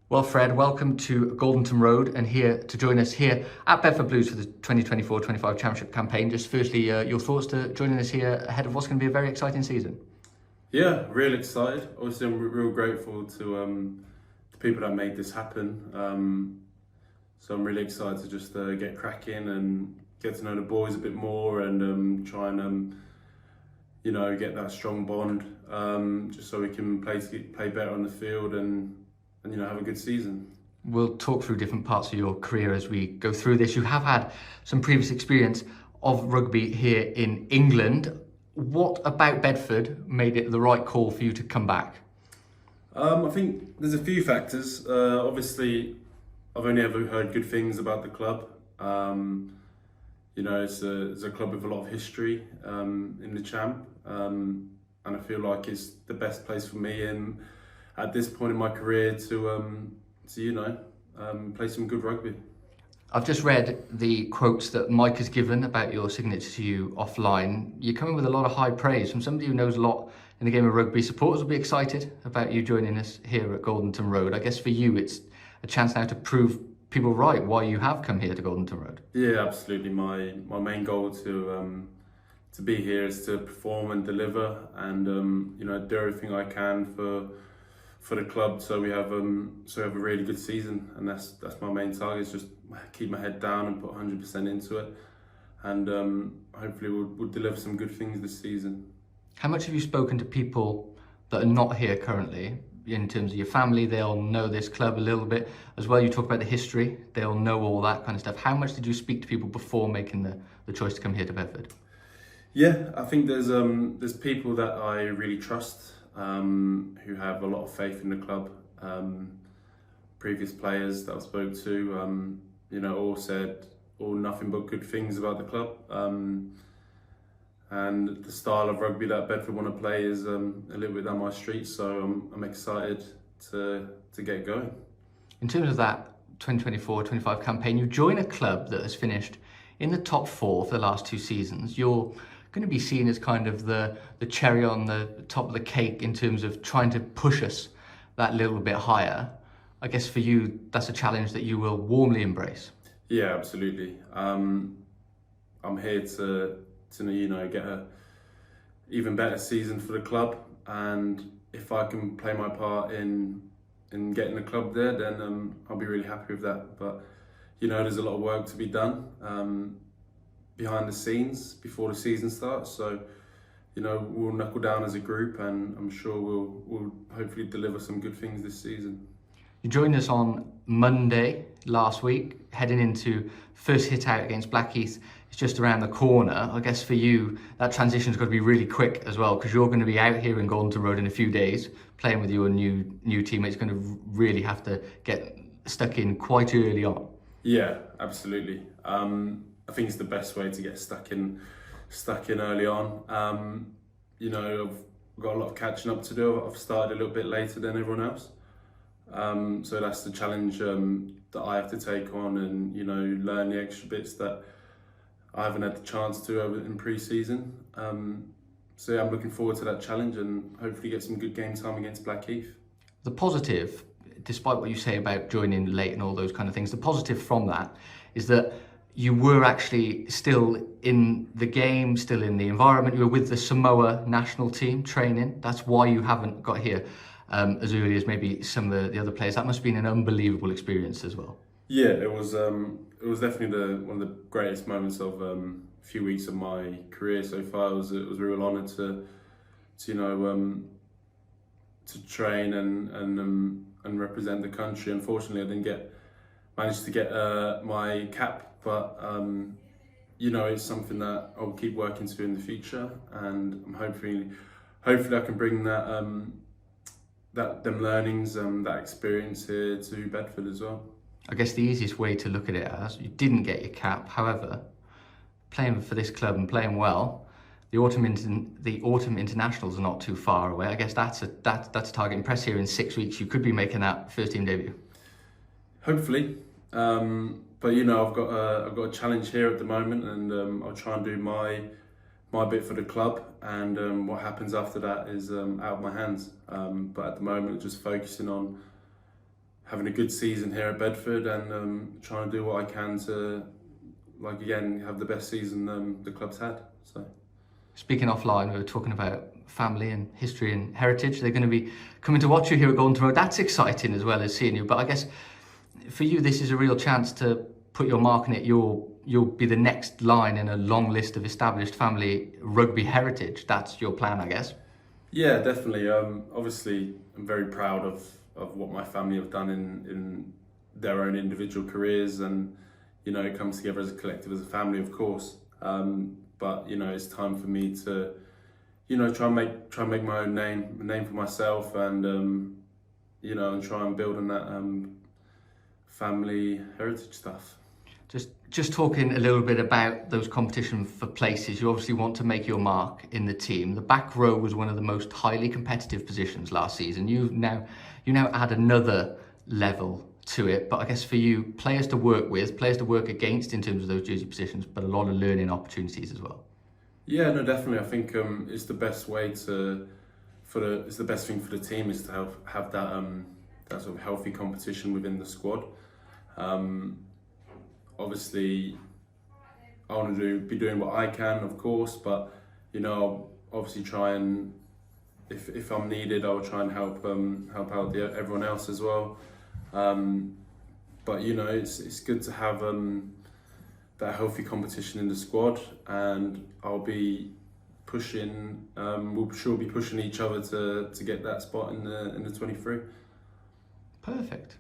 Well, Fred, welcome to Goldenton Road and here to join us here at Bedford Blues for the 2024-25 Championship campaign. Just firstly, your thoughts to joining us here ahead of what's going to be a very exciting season. Yeah, real excited. Obviously, I'm real grateful to the people that made this happen. So I'm really excited to just get cracking and get to know the boys a bit more and try and get that strong bond, just so we can play better on the field and have a good season. We'll talk through different parts of your career as we go through this. You have had some previous experience of rugby here in England. What about Bedford made it the right call for you to come back? I think there's a few factors. Obviously, I've only ever heard good things about the club. It's a club with a lot of history in the champ, and I feel like it's the best place for me in at this point in my career to play some good rugby. I've just read the quotes that Mike has given about your signature to you offline. You're coming with a lot of high praise from somebody who knows a lot in the game of rugby. Supporters will be excited about you joining us here at Goldenton Road. I guess for you, it's a chance now to prove people right why you have come here to Goldenton Road. Yeah, absolutely. My main goal to be here is to perform and deliver, and do everything I can for the club, so we have a really good season, and that's my main target. Is just keep my head down and put 100% into it, and hopefully we'll deliver some good things this season. How much have you spoken to people that are not here currently? In terms of your family, they'll know this club a little bit as well. You talk about the history, they'll know all that kind of stuff. How much did you speak to people before making the choice to come here to Bedford? Yeah, I think there's people that I really trust, who have a lot of faith in the club. Previous players that I spoke to, all said nothing but good things about the club. And the style of rugby that Bedford want to play is a little bit down my street, so I'm excited to get going. In terms of that 2024-25 campaign, you join a club that has finished in the top four for the last two seasons. You're going to be seen as kind of the cherry on the top of the cake in terms of trying to push us that little bit higher. I guess for you, that's a challenge that you will warmly embrace. Yeah, absolutely. I'm here to get a even better season for the club, and if I can play my part in getting the club there, then I'll be really happy with that. But there's a lot of work to be done behind the scenes before the season starts, so we'll knuckle down as a group, and I'm sure we'll hopefully deliver some good things this season. You joined us on Monday last week, heading into first hit out against Blackheath. It's just around the corner. I guess for you, that transition's got to be really quick as well, because you're going to be out here in Goldenton Road in a few days, playing with your new teammates. Going to really have to get stuck in quite early on. Yeah, absolutely. I think it's the best way to get stuck in early on. I've got a lot of catching up to do. I've started a little bit later than everyone else. So that's the challenge that I have to take on, and learn the extra bits that I haven't had the chance to in pre-season. So yeah, I'm looking forward to that challenge and hopefully get some good game time against Blackheath. The positive, despite what you say about joining late and all those kind of things, the positive from that is that you were actually still in the game, still in the environment. You were with the Samoa national team training. That's why you haven't got here as early as maybe some of the other players. That must have been an unbelievable experience as well. Yeah, it was definitely one of the greatest moments of a few weeks of my career so far. It was a real honour to train and represent the country. Unfortunately, I didn't manage to get my cap, but it's something that I'll keep working to in the future, and I'm hopefully I can bring them learnings, that experience here to Bedford as well. I guess the easiest way to look at it as you didn't get your cap. However, playing for this club and playing well, the autumn internationals are not too far away. I guess that's a target. Impress here in 6 weeks. You could be making that first team debut. Hopefully, but I've got a challenge here at the moment, and I'll try and do my bit for the club, and what happens after that is out of my hands. But at the moment, just focusing on having a good season here at Bedford and trying to do what I can to, like, again, have the best season the club's had. So. Speaking offline, we were talking about family and history and heritage. They're going to be coming to watch you here at Golden Road. That's exciting as well as seeing you. But I guess for you, this is a real chance to put your mark on it. You'll be the next line in a long list of established family rugby heritage. That's your plan, I guess. Yeah, definitely. Obviously, I'm very proud of what my family have done in their own individual careers, and it comes together as a collective, as a family, of course. But it's time for me to, try and make my own name, a name for myself, and and try and build on that family heritage stuff. Just talking a little bit about those competition for places. You obviously want to make your mark in the team. The back row was one of the most highly competitive positions last season. You now add another level to it, but I guess for you, players to work with, players to work against in terms of those jersey positions, but a lot of learning opportunities as well. Yeah, no, definitely. I think it's the best way it's the best thing for the team is to have that that sort of healthy competition within the squad. Obviously, I want to be doing what I can, of course, but I'll obviously try and if I'm needed, I'll try and help out everyone else as well. But it's good to have that healthy competition in the squad, and I'll be pushing. We'll sure be pushing each other to get that spot in the 23. Perfect.